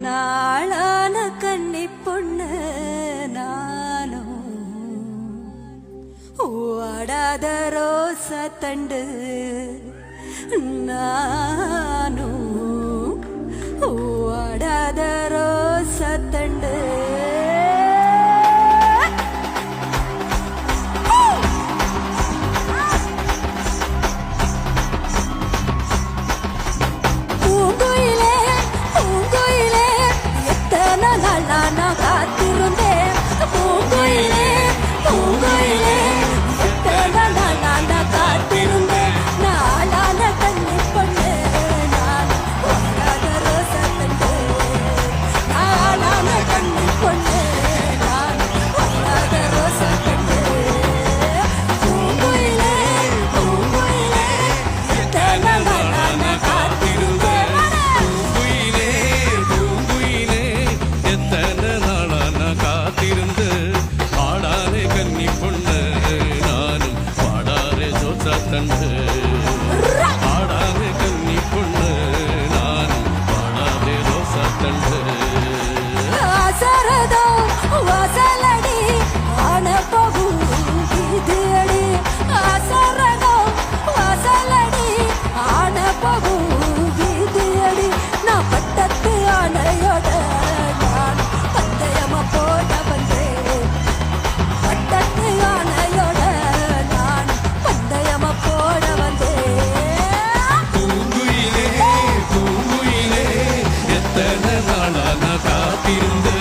நாளான கண்ணி பொண்ணு நானும் ஓடாத ரோச தண்டு நானும் ஓடாத ரோச தண்டு நான் காத்திருந்தேன் பூங்குயிலே பூங்குயிலே எத்தனை நாள் நான் காத்திருந்தேன் நாளான கண்ணி பொண்ணு நான் ஓடாத ரோச தண்டு நாளான கண்ணி பொண்ணு நான் ஓடாத ரோச தண்டு பூங்குயிலே பூங்குயிலே எத்தனை நாள் நான் காத்திருந்தேன் காத்திருந்து ஆடாரே கன்னி பொண்ணு நானும் பாடாரே ஜோசா தண்டு ஆடாரே கன்னி பொண்ணு நானும் பாடாரே ரோசா தண்டு சரதோ வாசலடி ஆன பகு இது அடி சரதோ வாசலடி ஆன பகு இது அடி நான் பட்டத்து ஆனையோட நான் பந்தயமா போட வந்தேன் பட்டத்து ஆனையோட நான் பந்தயமா போட வந்தேன் பூங்குயிலே பூங்குயிலே எத்தனை நாளா நான் காத்திருந்தேன்